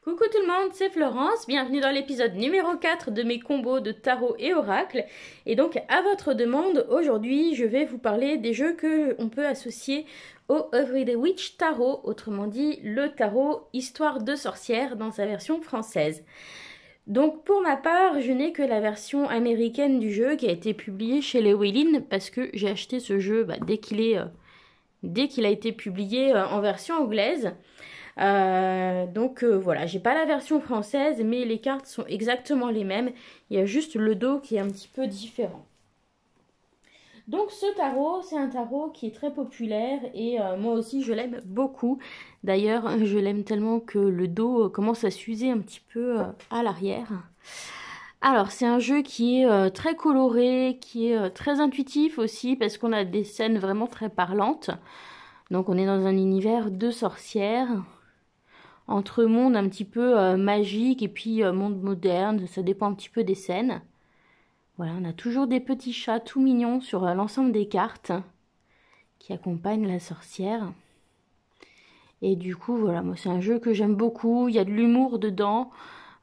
Coucou tout le monde, c'est Florence, bienvenue dans l'épisode numéro 4 de mes combos de tarot et oracle. Et donc à votre demande, aujourd'hui je vais vous parler des jeux que on peut associer au Everyday Witch Tarot, autrement dit le tarot Histoire de sorcière dans sa version française. Donc pour ma part, je n'ai que la version américaine du jeu qui a été publiée chez Llewellyn parce que j'ai acheté ce jeu dès qu'il a été publié en version anglaise. Voilà, j'ai pas la version française, mais les cartes sont exactement les mêmes. Il y a juste le dos qui est un petit peu différent. Donc ce tarot, c'est un tarot qui est très populaire et moi aussi je l'aime beaucoup. D'ailleurs, je l'aime tellement que le dos commence à s'user un petit peu à l'arrière. Alors, c'est un jeu qui est très coloré, qui est très intuitif aussi parce qu'on a des scènes vraiment très parlantes. Donc on est dans un univers de sorcières, entre monde un petit peu magique et puis monde moderne, ça dépend un petit peu des scènes. Voilà, on a toujours des petits chats tout mignons sur l'ensemble des cartes qui accompagnent la sorcière. Et du coup, voilà, moi c'est un jeu que j'aime beaucoup, il y a de l'humour dedans.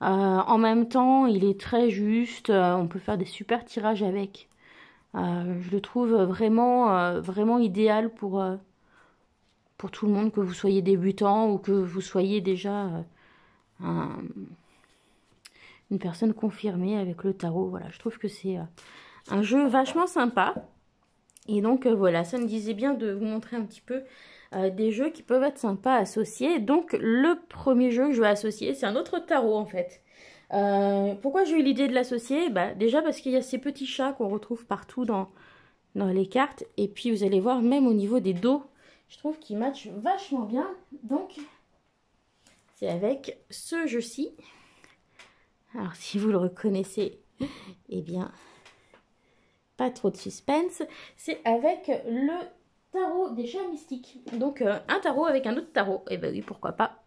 En même temps, il est très juste, on peut faire des super tirages avec. Je le trouve vraiment idéal pour tout le monde, que vous soyez débutant ou que vous soyez déjà une personne confirmée avec le tarot. Voilà, je trouve que c'est un jeu vachement sympa. Et donc voilà, ça me disait bien de vous montrer un petit peu des jeux qui peuvent être sympas à associer. Donc le premier jeu que je vais associer, c'est un autre tarot en fait. Pourquoi j'ai eu l'idée de l'associer? Déjà parce qu'il y a ces petits chats qu'on retrouve partout dans les cartes. Et puis vous allez voir, même au niveau des dos, je trouve qu'ils matchent vachement bien. Donc c'est avec ce jeu-ci. Alors si vous le reconnaissez, eh bien, pas trop de suspense. C'est avec le tarot des chats mystiques. Donc un tarot avec un autre tarot. Et ben oui, pourquoi pas.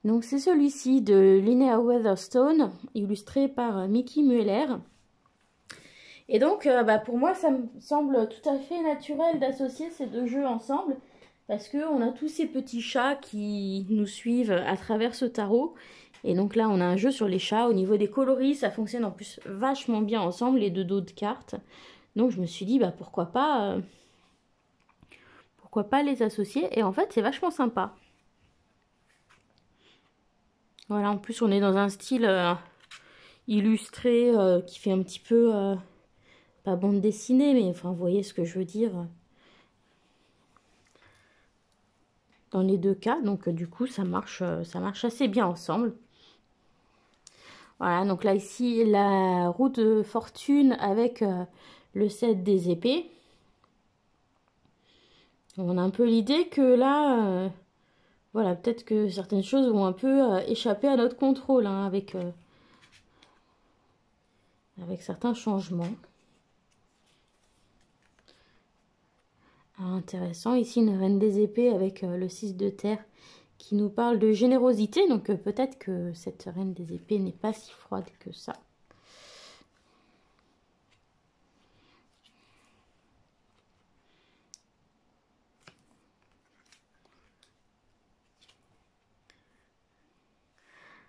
Donc c'est celui-ci de Linnea Weatherstone, illustré par Mickey Mueller. Et donc pour moi, ça me semble tout à fait naturel d'associer ces deux jeux ensemble. Parce qu'on a tous ces petits chats qui nous suivent à travers ce tarot. Et donc là, on a un jeu sur les chats. Au niveau des coloris, ça fonctionne en plus vachement bien ensemble, les deux dos de cartes. Donc je me suis dit, pourquoi pas les associer. Et en fait, c'est vachement sympa. Voilà, en plus, on est dans un style illustré qui fait un petit peu, pas bande dessinée, mais enfin, vous voyez ce que je veux dire. Dans les deux cas, donc du coup, ça marche assez bien ensemble. Voilà, donc là, ici, la roue de fortune avec le 7 des épées. On a un peu l'idée que là, voilà, peut-être que certaines choses vont un peu échapper à notre contrôle, hein, avec certains changements. Alors, intéressant, ici une reine des épées avec le 6 de terre qui nous parle de générosité. Donc peut-être que cette reine des épées n'est pas si froide que ça.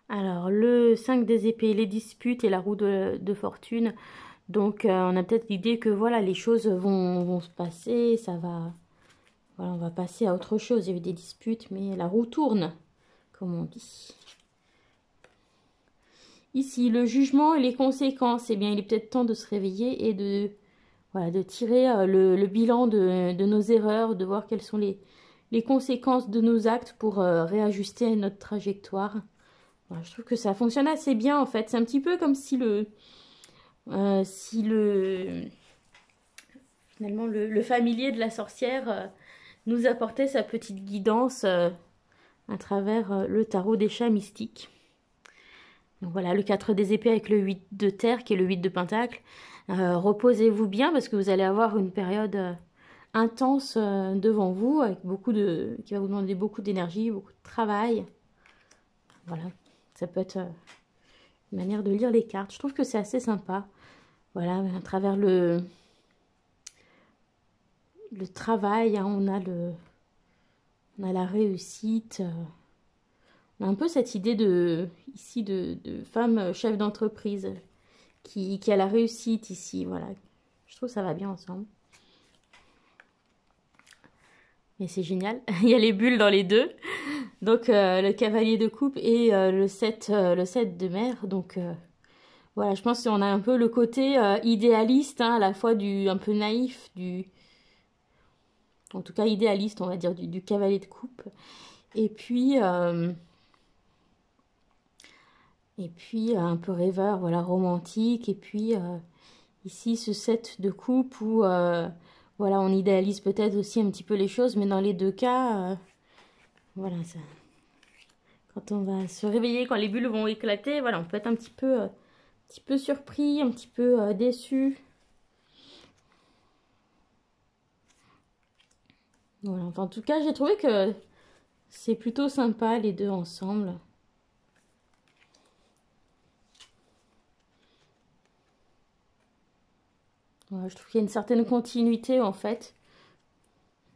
Alors le 5 des épées, les disputes et la roue de fortune. Donc on a peut-être l'idée que voilà, les choses vont se passer, ça va... Voilà, on va passer à autre chose. Il y a eu des disputes, mais la roue tourne, comme on dit. Ici, le jugement et les conséquences. Eh bien, il est peut-être temps de se réveiller et de tirer le bilan de nos erreurs, de voir quelles sont les conséquences de nos actes pour réajuster notre trajectoire. Voilà, je trouve que ça fonctionne assez bien, en fait. C'est un petit peu comme si finalement, le familier de la sorcière nous apportait sa petite guidance à travers le tarot des chats mystiques. Donc voilà, le 4 des épées avec le 8 de terre qui est le 8 de pentacle. Reposez-vous bien parce que vous allez avoir une période intense devant vous avec qui va vous demander beaucoup d'énergie, beaucoup de travail. Voilà, ça peut être une manière de lire les cartes. Je trouve que c'est assez sympa. Voilà, à travers le travail, hein, on a la réussite. On a un peu cette idée de, ici de femme chef d'entreprise qui a la réussite ici, voilà. Je trouve que ça va bien ensemble. Et c'est génial. Il y a les bulles dans les deux. Donc le cavalier de coupe et le 7 de mer. Donc voilà, je pense qu'on a un peu le côté idéaliste, hein, à la fois un peu naïf, en tout cas idéaliste, on va dire, du cavalier de coupe. Et puis un peu rêveur, voilà, romantique. Et puis ici, ce 7 de coupe où voilà, on idéalise peut-être aussi un petit peu les choses, mais dans les deux cas, voilà, ça, quand on va se réveiller, quand les bulles vont éclater, voilà, on peut être un petit peu surpris, un petit peu déçu. Voilà, enfin, en tout cas, j'ai trouvé que c'est plutôt sympa les deux ensemble. Voilà, je trouve qu'il y a une certaine continuité en fait.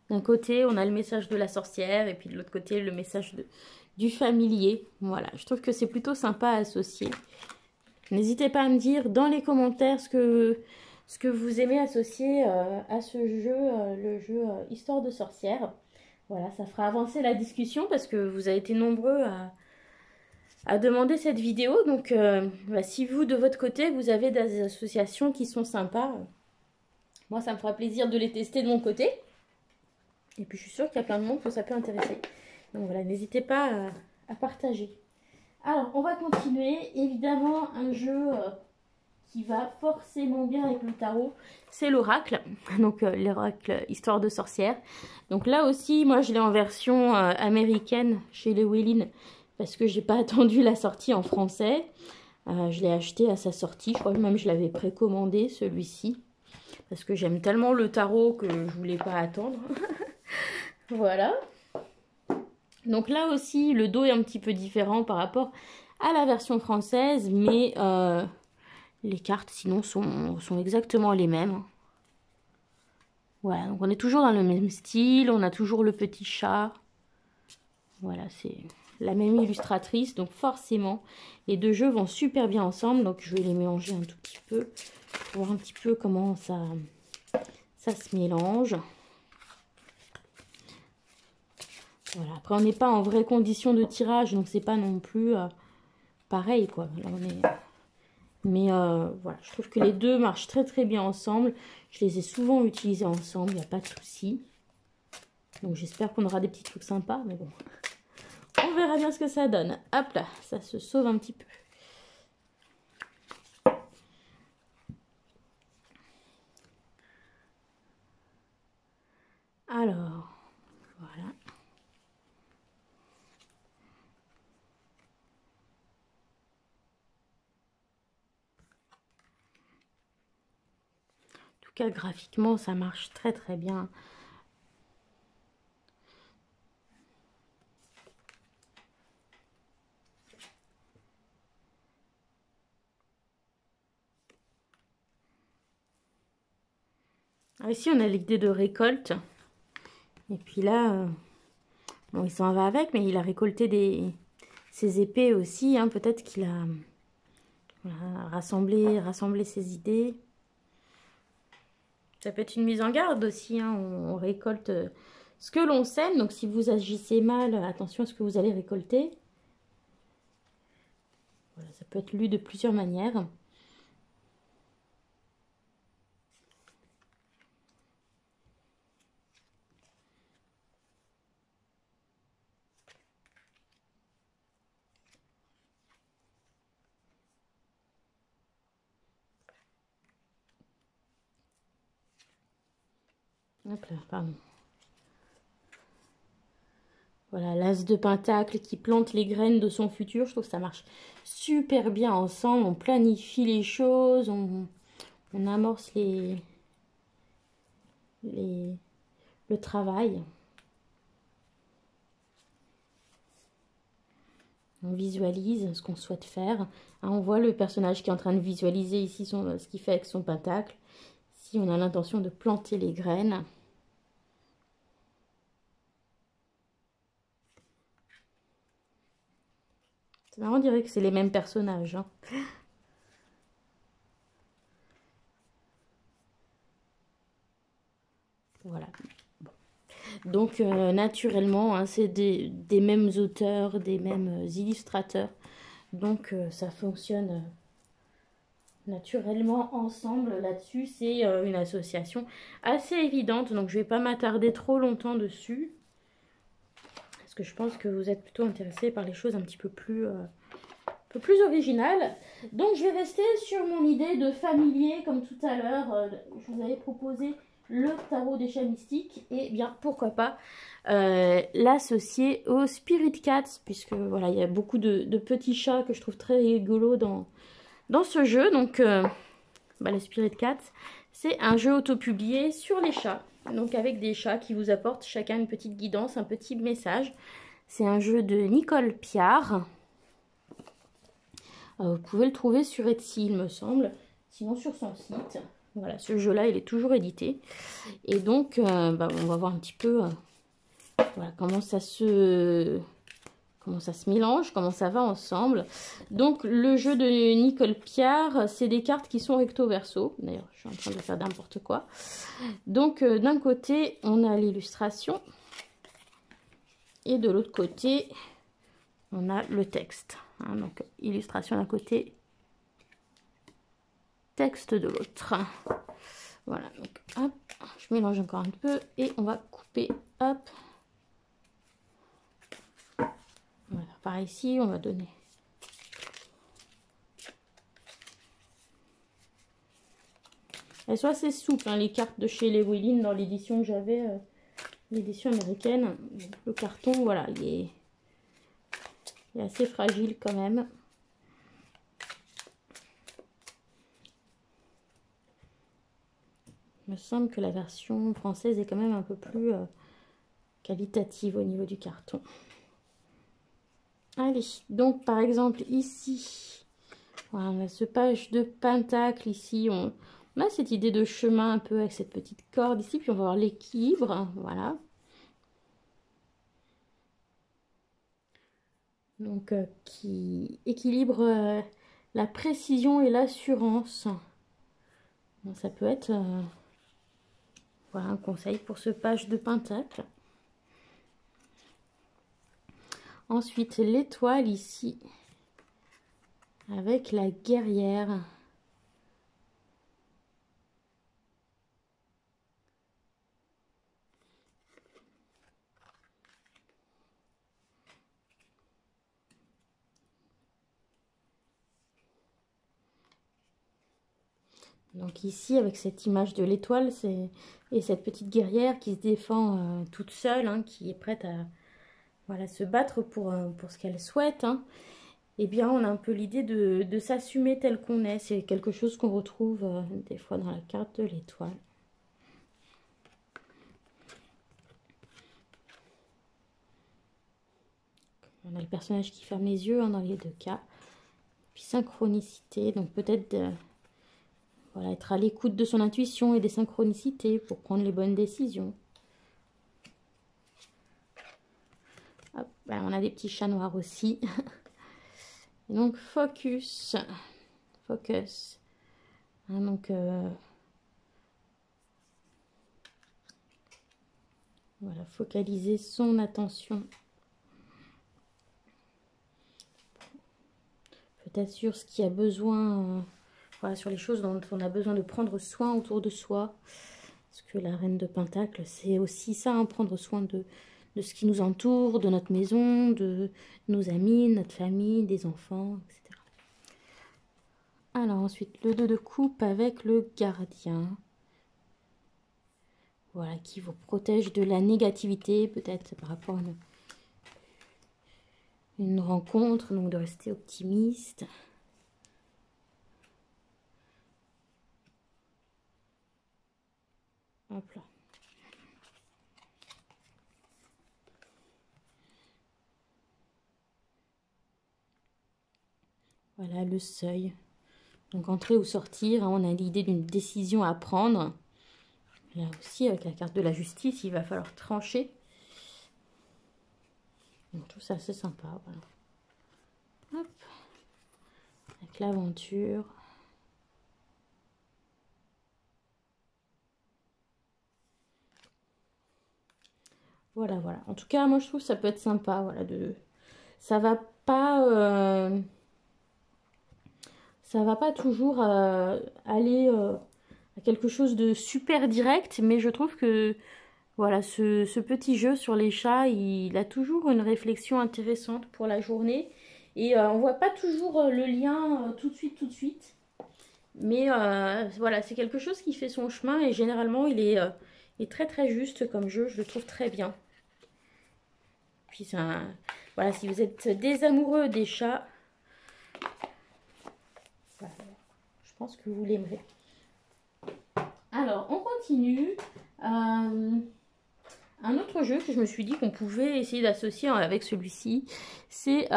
D'un côté, on a le message de la sorcière et puis de l'autre côté, le message du familier. Voilà, je trouve que c'est plutôt sympa à associer. N'hésitez pas à me dire dans les commentaires ce que vous aimez associer à ce jeu, le jeu Histoire de sorcière. Voilà, ça fera avancer la discussion parce que vous avez été nombreux à demander cette vidéo. Donc, bah, si vous, de votre côté, vous avez des associations qui sont sympas, moi, ça me fera plaisir de les tester de mon côté. Et puis, je suis sûre qu'il y a plein de monde que ça peut intéresser. Donc, voilà, n'hésitez pas à partager. Alors, on va continuer. Évidemment, un jeu qui va forcément bien avec le tarot, c'est l'oracle. Donc, l'oracle Histoire de sorcière. Donc, là aussi, moi, je l'ai en version américaine chez Llewellyn parce que j'ai pas attendu la sortie en français. Je l'ai acheté à sa sortie. Je crois que même je l'avais précommandé, celui-ci. Parce que j'aime tellement le tarot que je voulais pas attendre. Voilà. Donc là aussi, le dos est un petit peu différent par rapport à la version française. Mais les cartes, sinon, sont exactement les mêmes. Voilà, donc on est toujours dans le même style. On a toujours le petit chat. Voilà, c'est la même illustratrice. Donc forcément, les deux jeux vont super bien ensemble. Donc je vais les mélanger un tout petit peu. Pour voir un petit peu comment ça se mélange. Voilà, après on n'est pas en vraie condition de tirage, donc c'est pas non plus pareil quoi. Là, mais voilà, je trouve que les deux marchent très très bien ensemble. Je les ai souvent utilisés ensemble, il n'y a pas de souci. Donc j'espère qu'on aura des petits trucs sympas, mais bon. On verra bien ce que ça donne. Hop là, ça se sauve un petit peu. Alors, voilà. En tout cas, graphiquement, ça marche très très bien. Alors ici, on a l'idée de récolte. Et puis là, bon, il s'en va avec, mais il a récolté ses épées aussi. Hein. Peut-être qu'il a voilà, rassemblé ses idées. Ça peut être une mise en garde aussi. Hein. On récolte ce que l'on sème. Donc si vous agissez mal, attention à ce que vous allez récolter. Voilà, ça peut être lu de plusieurs manières. Hop là, pardon. Voilà, l'as de pentacle qui plante les graines de son futur. Je trouve que ça marche super bien ensemble. On planifie les choses, on amorce le travail. On visualise ce qu'on souhaite faire. Hein, on voit le personnage qui est en train de visualiser ici ce qu'il fait avec son pentacle. Si on a l'intention de planter les graines. C'est marrant, on dirait que c'est les mêmes personnages. Hein. Voilà. Bon. Donc, naturellement, hein, c'est des mêmes auteurs, des mêmes illustrateurs. Donc, ça fonctionne naturellement ensemble là-dessus. C'est une association assez évidente. Donc, je ne vais pas m'attarder trop longtemps dessus. Parce que je pense que vous êtes plutôt intéressés par les choses un petit peu plus originales. Donc, je vais rester sur mon idée de familier, comme tout à l'heure. Je vous avais proposé le tarot des chats mystiques. Et bien, pourquoi pas l'associer au Spirit Cats, puisque voilà, il y a beaucoup de petits chats que je trouve très rigolos dans ce jeu. Donc, le Spirit Cats, c'est un jeu auto-publié sur les chats. Donc, avec des chats qui vous apportent chacun une petite guidance, un petit message. C'est un jeu de Nicole Piard. Vous pouvez le trouver sur Etsy, il me semble. Sinon, sur son site. Voilà, ce jeu-là, il est toujours édité. Et donc, on va voir un petit peu voilà, comment ça se mélange, comment ça va ensemble. Donc, le jeu de Nicole Piard, c'est des cartes qui sont recto-verso. D'ailleurs, je suis en train de faire n'importe quoi. Donc, d'un côté, on a l'illustration. Et de l'autre côté, on a le texte. Hein, donc, illustration d'un côté, texte de l'autre. Voilà, donc hop, je mélange encore un peu et on va couper, hop. Voilà, par ici, on va donner. Elles sont assez souples, hein, les cartes de chez Llewellyn dans l'édition que j'avais, l'édition américaine. Le carton, voilà, il est assez fragile quand même. Il me semble que la version française est quand même un peu plus qualitative au niveau du carton. Allez, donc par exemple ici, voilà, on a ce page de pentacle ici, on a cette idée de chemin un peu avec cette petite corde ici, puis on va voir l'équilibre, voilà. Donc qui équilibre la précision et l'assurance. Ça peut être voilà, un conseil pour ce page de pentacle. Ensuite, l'étoile ici, avec la guerrière. Donc ici, avec cette image de l'étoile, et cette petite guerrière qui se défend toute seule, hein, qui est prête à voilà, se battre pour ce qu'elle souhaite, hein. Eh bien, on a un peu l'idée de s'assumer tel qu'on est. C'est quelque chose qu'on retrouve des fois dans la carte de l'étoile. On a le personnage qui ferme les yeux, hein, dans les deux cas. Puis synchronicité, donc peut-être voilà, être à l'écoute de son intuition et des synchronicités pour prendre les bonnes décisions. Hop, ben on a des petits chats noirs aussi. Et donc focus. Hein, donc voilà, focaliser son attention. Peut-être sur ce qui a besoin, voilà, sur les choses dont on a besoin de prendre soin autour de soi. Parce que la reine de Pentacle, c'est aussi ça, hein, prendre soin de ce qui nous entoure, de notre maison, de nos amis, notre famille, des enfants, etc. Alors ensuite, le 2 de coupe avec le gardien. Voilà, qui vous protège de la négativité, peut-être par rapport à une rencontre, donc de rester optimiste. Hop là. Voilà le seuil. Donc entrer ou sortir, hein, on a l'idée d'une décision à prendre. Là aussi, avec la carte de la justice, il va falloir trancher. Donc tout ça, c'est sympa. Voilà. Hop. l'aventure. Voilà, voilà. En tout cas, moi, je trouve que ça peut être sympa, voilà, ça va pas... ça va pas toujours aller à quelque chose de super direct, mais je trouve que voilà, ce petit jeu sur les chats, il a toujours une réflexion intéressante pour la journée. Et on voit pas toujours le lien tout de suite. Mais voilà, c'est quelque chose qui fait son chemin et généralement est très très juste comme jeu, je le trouve très bien. Puis voilà, si vous êtes des amoureux des chats, voilà, je pense que vous l'aimerez. Alors, on continue. Un autre jeu que je me suis dit qu'on pouvait essayer d'associer avec celui-ci, c'est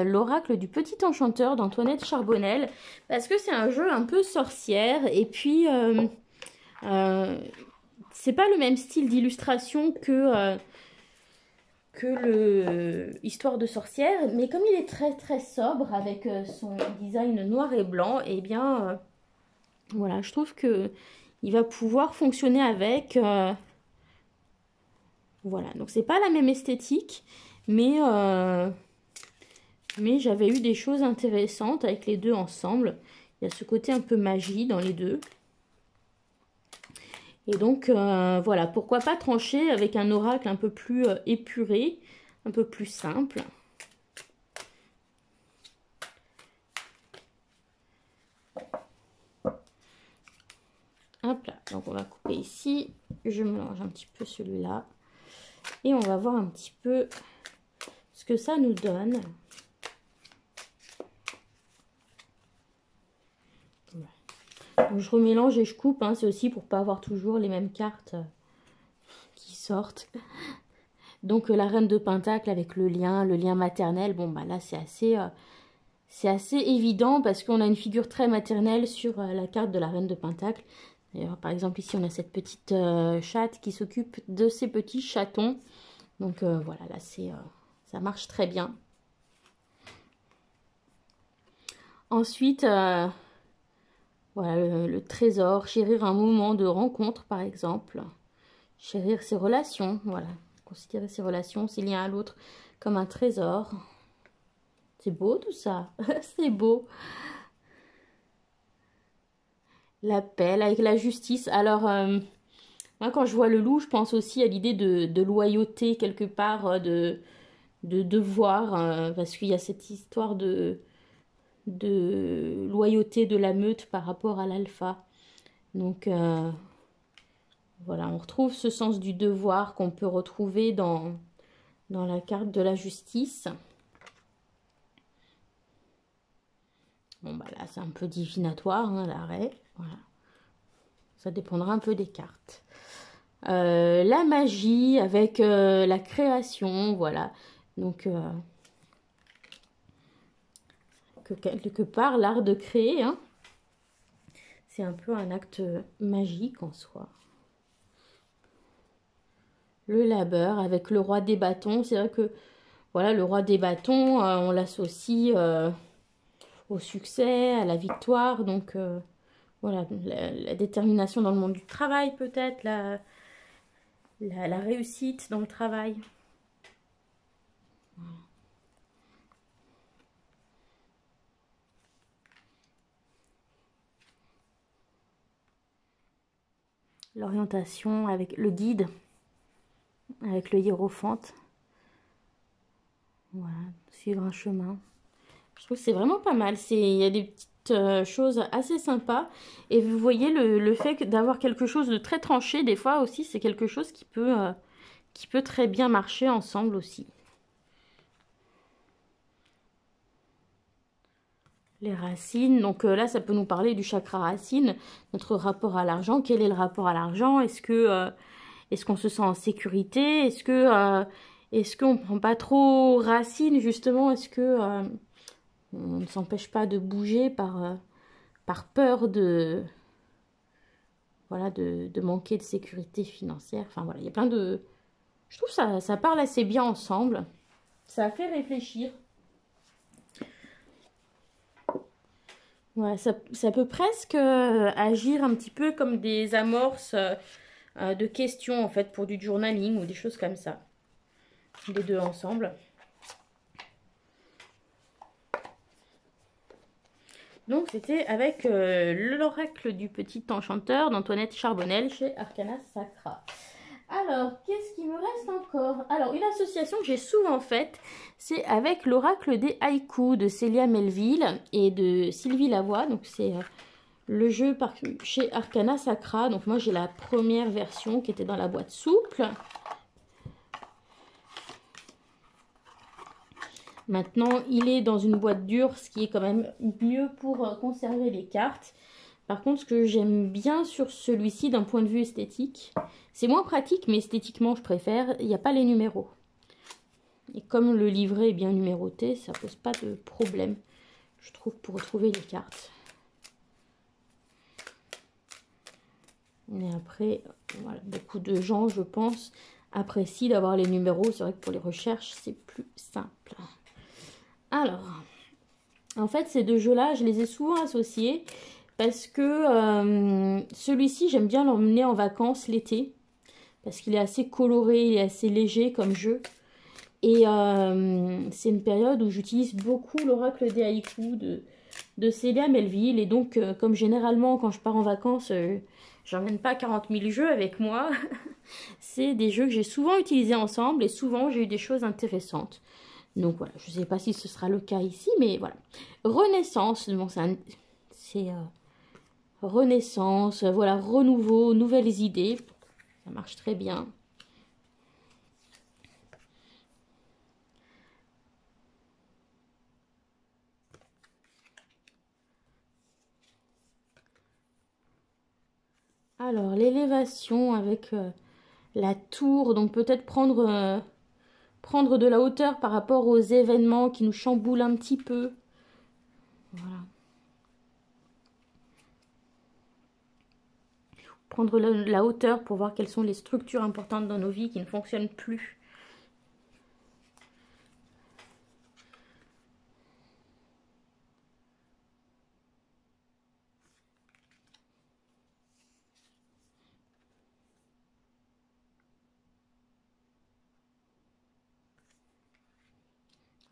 l'Oracle du Petit Enchanteur d'Antoinette Charbonnel. Parce que c'est un jeu un peu sorcière et puis c'est pas le même style d'illustration que le Histoire de sorcière, mais comme il est très très sobre avec son design noir et blanc, et bien voilà, je trouve que il va pouvoir fonctionner avec. Voilà, donc c'est pas la même esthétique, mais j'avais eu des choses intéressantes avec les deux ensemble. Il y a ce côté un peu magie dans les deux. Et donc voilà, pourquoi pas trancher avec un oracle un peu plus épuré, un peu plus simple. Hop là, donc on va couper ici. Je mélange un petit peu celui-là. Et on va voir un petit peu ce que ça nous donne. Donc je remélange et je coupe, hein, c'est aussi pour pas avoir toujours les mêmes cartes qui sortent. Donc la reine de Pentacle avec le lien maternel, bon bah là c'est assez évident parce qu'on a une figure très maternelle sur la carte de la reine de Pentacle. D'ailleurs par exemple ici on a cette petite chatte qui s'occupe de ses petits chatons. Donc voilà, là ça marche très bien. Ensuite, voilà le trésor, chérir un moment de rencontre par exemple. Chérir ses relations, voilà. Considérer ses relations, ses liens à l'autre comme un trésor. C'est beau tout ça, c'est beau. L'appel avec la justice. Alors, moi quand je vois le loup, je pense aussi à l'idée de loyauté quelque part, de devoir, parce qu'il y a cette histoire de loyauté de la meute par rapport à l'alpha. Donc, voilà, on retrouve ce sens du devoir qu'on peut retrouver dans la carte de la justice. Bon, bah là, c'est un peu divinatoire, hein, l'arrêt. Voilà. Ça dépendra un peu des cartes. La magie avec la création, voilà. Donc, quelque part, l'art de créer, hein, c'est un peu un acte magique en soi. Le labeur avec le roi des bâtons. C'est vrai que, voilà, le roi des bâtons, on l'associe au succès, à la victoire. Donc, voilà, la détermination dans le monde du travail peut-être, la réussite dans le travail. Voilà. L'orientation avec le guide, avec le hiérophante. Voilà, suivre un chemin. Je trouve que c'est vraiment pas mal. Il y a des petites choses assez sympas. Et vous voyez le fait d'avoir quelque chose de très tranché, des fois aussi, c'est quelque chose qui peut très bien marcher ensemble aussi. Les racines, donc là ça peut nous parler du chakra racine, notre rapport à l'argent. Quel est le rapport à l'argent? Est-ce qu'on se sent en sécurité? Est-ce qu'on ne prend pas trop racine justement? Est-ce que on ne s'empêche pas de bouger par peur voilà, de manquer de sécurité financière? Enfin voilà, il y a plein de... Je trouve ça parle assez bien ensemble. Ça a fait réfléchir. Ouais, ça peut presque agir un petit peu comme des amorces de questions en fait pour du journaling ou des choses comme ça. Les deux ensemble. Donc c'était avec l'oracle du petit enchanteur d'Antoinette Charbonnel chez Arcana Sacra. Alors, qu'est-ce qui me reste encore? Alors, une association que j'ai souvent faite, c'est avec l'oracle des haïkus de Célia Melville et de Sylvie Lavoie. Donc c'est le jeu chez Arcana Sacra. Donc moi j'ai la première version qui était dans la boîte souple. Maintenant, il est dans une boîte dure, ce qui est quand même mieux pour conserver les cartes. Par contre, ce que j'aime bien sur celui-ci d'un point de vue esthétique, c'est moins pratique, mais esthétiquement, je préfère, il n'y a pas les numéros. Et comme le livret est bien numéroté, ça pose pas de problème, je trouve, pour retrouver les cartes. Et après, voilà, beaucoup de gens, je pense, apprécient d'avoir les numéros. C'est vrai que pour les recherches, c'est plus simple. Alors, en fait, ces deux jeux-là, je les ai souvent associés parce que celui-ci, j'aime bien l'emmener en vacances l'été parce qu'il est assez coloré, il est assez léger comme jeu. Et c'est une période où j'utilise beaucoup l'oracle des haïkus de Célia Melville. Et donc, comme généralement, quand je pars en vacances, j'emmène pas 40 000 jeux avec moi. C'est des jeux que j'ai souvent utilisés ensemble et souvent, j'ai eu des choses intéressantes. Donc voilà, je ne sais pas si ce sera le cas ici, mais voilà. Renaissance, bon, c'est Renaissance, voilà, renouveau, nouvelles idées. Ça marche très bien. Alors, l'élévation avec la tour, donc peut-être prendre de la hauteur par rapport aux événements qui nous chamboulent un petit peu. Voilà. Prendre la hauteur pour voir quelles sont les structures importantes dans nos vies qui ne fonctionnent plus.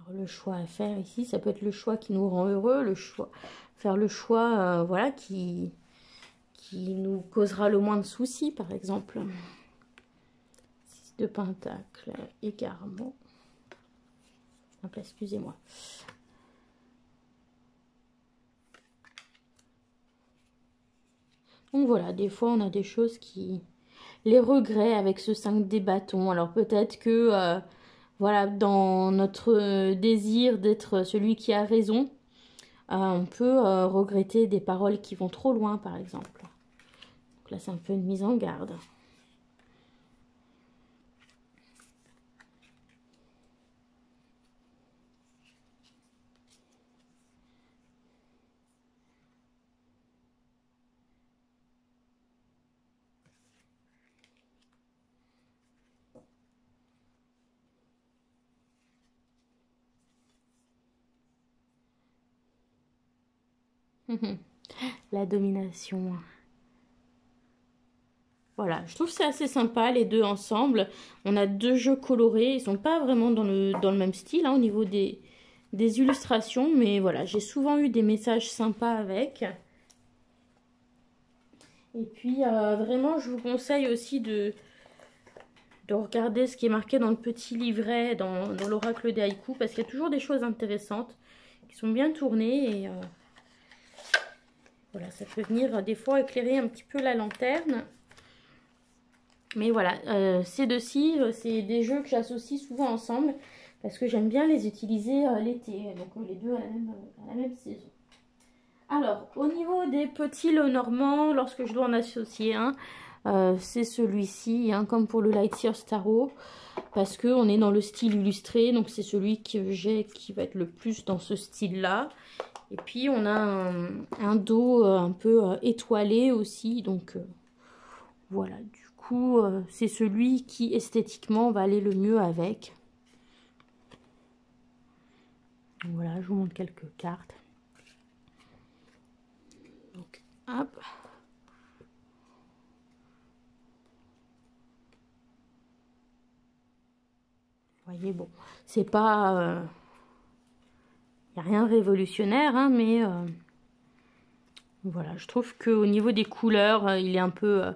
Alors, le choix à faire ici, ça peut être le choix qui nous rend heureux, faire le choix voilà, qui nous causera le moins de soucis, par exemple. 6 de pentacle, égarement. Excusez-moi. Donc voilà, des fois on a des choses qui... Les regrets avec ce 5 des bâtons. Alors peut-être que, voilà, dans notre désir d'être celui qui a raison, on peut regretter des paroles qui vont trop loin, par exemple. Donc là, c'est un peu une mise en garde. La domination. Voilà, je trouve que c'est assez sympa les deux ensemble. On a deux jeux colorés, ils sont pas vraiment dans le même style hein, au niveau des illustrations, mais voilà, j'ai souvent eu des messages sympas avec. Et puis vraiment, je vous conseille aussi de regarder ce qui est marqué dans le petit livret, dans l'oracle des haïkus, parce qu'il y a toujours des choses intéressantes qui sont bien tournées et voilà, ça peut venir des fois éclairer un petit peu la lanterne. Mais voilà, ces deux-ci, c'est des jeux que j'associe souvent ensemble parce que j'aime bien les utiliser l'été, donc les deux à la même saison. Alors, au niveau des petits Lenormand, lorsque je dois en associer un, c'est celui-ci, hein, comme pour le Lightyear Tarot, parce qu'on est dans le style illustré, donc c'est celui que j'ai qui va être le plus dans ce style-là. Et puis on a un dos un peu étoilé aussi, donc voilà, du coup c'est celui qui esthétiquement va aller le mieux avec. Voilà, je vous montre quelques cartes. Hop. Vous voyez, bon, c'est pas... il n'y a rien de révolutionnaire, hein, mais... voilà, je trouve qu'au niveau des couleurs, il est un peu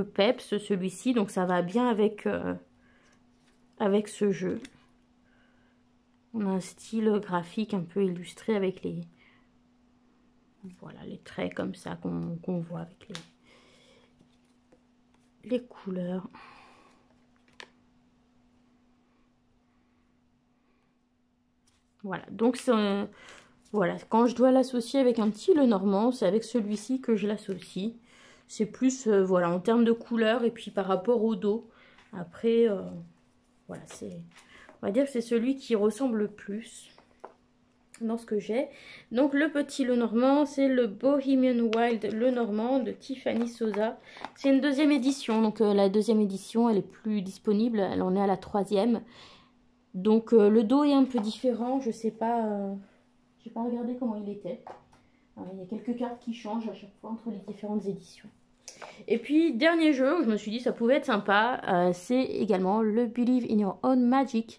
peps, celui-ci. Donc ça va bien avec, avec ce jeu. On a un style graphique un peu illustré avec les... Voilà, les traits comme ça qu'on voit avec les couleurs. Voilà, donc voilà, quand je dois l'associer avec un petit Lenormand, c'est avec celui-ci que je l'associe. C'est plus, voilà, en termes de couleur et puis par rapport au dos. Après, voilà, on va dire que c'est celui qui ressemble le plus dans ce que j'ai. Donc le petit Lenormand, c'est le Bohemian Wild Lenormand de Tiffany Sosa. C'est une deuxième édition, donc la deuxième édition, elle est plus disponible, elle en est à la troisième. Donc le dos est un peu différent, je sais pas, j'ai pas regardé comment il était. Alors, il y a quelques cartes qui changent à chaque fois entre les différentes éditions. Et puis dernier jeu où je me suis dit ça pouvait être sympa, c'est également le Believe in Your Own Magic,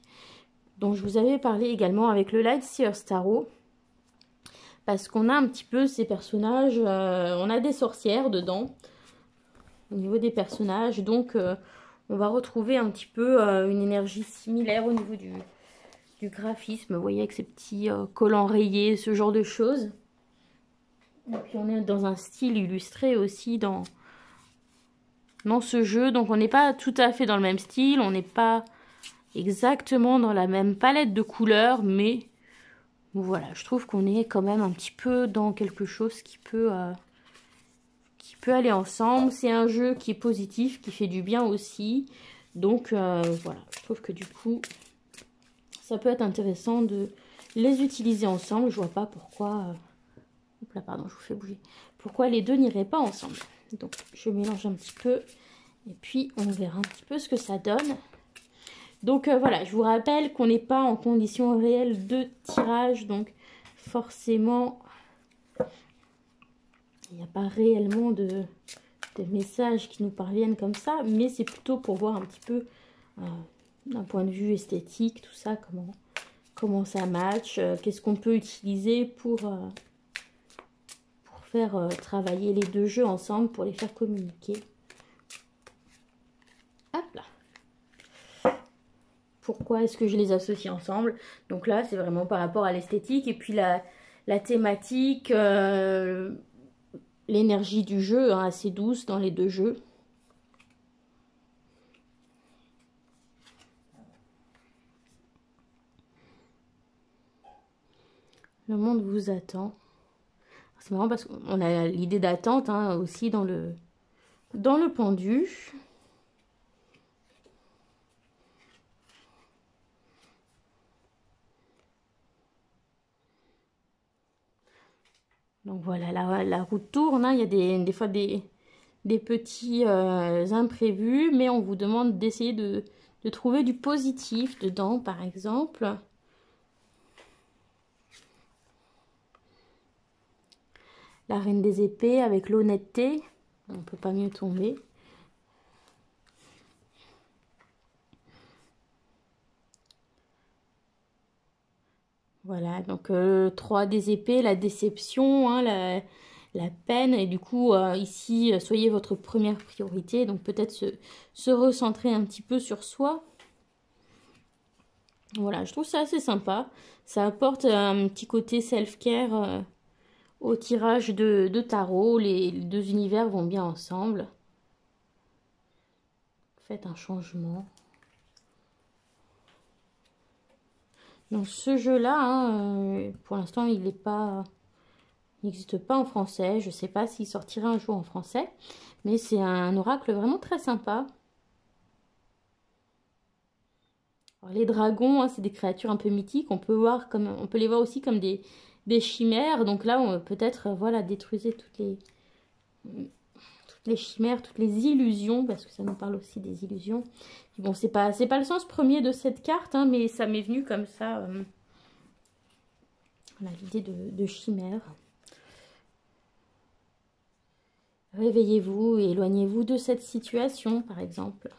dont je vous avais parlé également avec le Lightseers Tarot. Parce qu'on a un petit peu ces personnages, on a des sorcières dedans, au niveau des personnages, donc on va retrouver un petit peu une énergie similaire au niveau du graphisme, vous voyez, avec ces petits collants rayés, ce genre de choses. Et puis on est dans un style illustré aussi dans ce jeu, donc on n'est pas tout à fait dans le même style, on n'est pas exactement dans la même palette de couleurs, mais voilà, je trouve qu'on est quand même un petit peu dans quelque chose qui peut aller ensemble. C'est un jeu qui est positif, qui fait du bien aussi. Donc voilà, je trouve que du coup, ça peut être intéressant de les utiliser ensemble. Je vois pas pourquoi... hop là, pardon, je vous fais bouger. Pourquoi les deux n'iraient pas ensemble. Donc je mélange un petit peu. Et puis on verra un petit peu ce que ça donne. Donc voilà, je vous rappelle qu'on n'est pas en condition réelle de tirage. Donc forcément, il n'y a pas réellement de messages qui nous parviennent comme ça. Mais c'est plutôt pour voir un petit peu d'un point de vue esthétique, tout ça, comment ça match. Qu'est-ce qu'on peut utiliser pour faire travailler les deux jeux ensemble, pour les faire communiquer. Hop là. Pourquoi est-ce que je les associe ensemble? Donc là, c'est vraiment par rapport à l'esthétique et puis la thématique, l'énergie du jeu, hein, assez douce dans les deux jeux. Le monde vous attend. C'est marrant parce qu'on a l'idée d'attente, hein, aussi dans le pendu. Donc voilà, la roue tourne, hein. Il y a des fois des petits imprévus, mais on vous demande d'essayer de trouver du positif dedans, par exemple. La reine des épées avec l'honnêteté, on ne peut pas mieux tomber. Voilà, donc 3 des épées, la déception, hein, la peine, et du coup ici, soyez votre première priorité, donc peut-être se recentrer un petit peu sur soi. Voilà, je trouve ça assez sympa, ça apporte un petit côté self-care au tirage de tarot, les deux univers vont bien ensemble. Faites un changement. Donc ce jeu-là, hein, pour l'instant, il n'existe pas en français. Je ne sais pas s'il sortira un jour en français, mais c'est un oracle vraiment très sympa. Alors, les dragons, hein, c'est des créatures un peu mythiques. On peut les voir aussi comme des chimères. Donc là, on peut-être voilà, détruisez toutes les chimères, toutes les illusions, parce que ça nous parle aussi des illusions. Puis bon, c'est pas le sens premier de cette carte, hein, mais ça m'est venu comme ça. On a l'idée de chimère. réveillez-vous et éloignez-vous de cette situation, par exemple.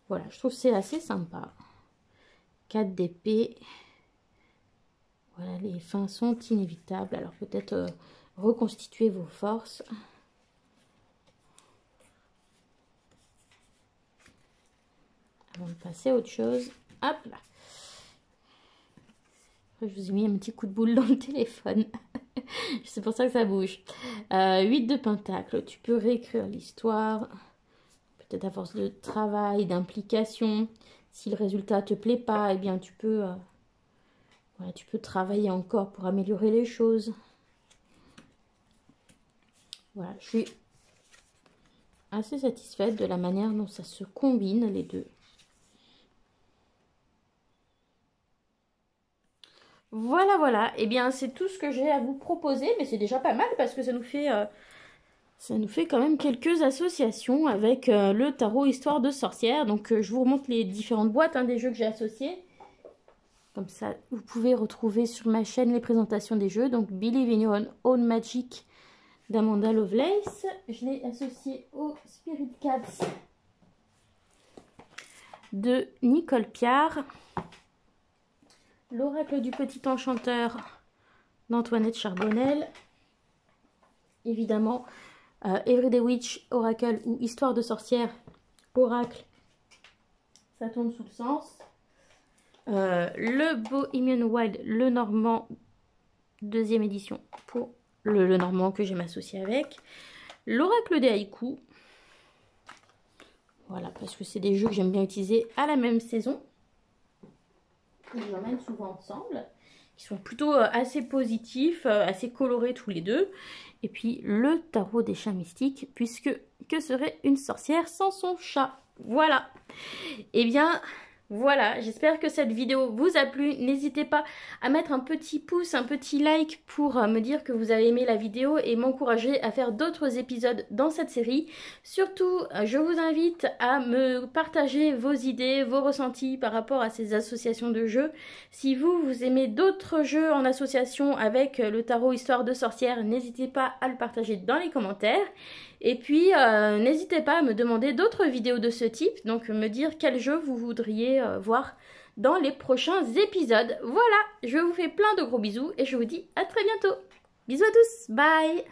Voilà, je trouve que c'est assez sympa. 4 d'épée. Voilà, les fins sont inévitables. Alors peut-être reconstituer vos forces. Avant de passer à autre chose. Hop là. Après, je vous ai mis un petit coup de boule dans le téléphone. C'est pour ça que ça bouge. 8 de pentacle. Tu peux réécrire l'histoire. Peut-être à force de travail, d'implication. Si le résultat te plaît pas, eh bien tu peux travailler encore pour améliorer les choses. Voilà, je suis assez satisfaite de la manière dont ça se combine les deux. Voilà, voilà. Eh bien, c'est tout ce que j'ai à vous proposer, mais c'est déjà pas mal parce que ça nous fait quand même quelques associations avec le tarot Histoire de sorcière. Donc, je vous remonte les différentes boîtes des jeux que j'ai associés. Comme ça, vous pouvez retrouver sur ma chaîne les présentations des jeux. Donc, Believe in Your Own Magic d'Amanda Lovelace. Je l'ai associé au Spirit Cats de Nicole Piard. L'Oracle du Petit Enchanteur d'Antoinette Charbonnel. Évidemment, Everyday Witch, Oracle ou Histoire de sorcière, Oracle, ça tourne sous le sens. Le Bohemian Wild, le Normand, 2e édition pour le Normand que j'aime associer avec. L'Oracle des haïkus. Voilà, parce que c'est des jeux que j'aime bien utiliser à la même saison. Je les emmène souvent ensemble. Qui sont plutôt assez positifs, assez colorés tous les deux. Et puis le tarot des chats mystiques, puisque que serait une sorcière sans son chat? Voilà. Eh bien, voilà, j'espère que cette vidéo vous a plu. N'hésitez pas à mettre un petit pouce, un petit like pour me dire que vous avez aimé la vidéo et m'encourager à faire d'autres épisodes dans cette série. Surtout, je vous invite à me partager vos idées, vos ressentis par rapport à ces associations de jeux. Si vous aimez d'autres jeux en association avec le tarot Histoire de sorcière, n'hésitez pas à le partager dans les commentaires. Et puis, n'hésitez pas à me demander d'autres vidéos de ce type, donc me dire quel jeu vous voudriez voir dans les prochains épisodes. Voilà, je vous fais plein de gros bisous et je vous dis à très bientôt. Bisous à tous, bye!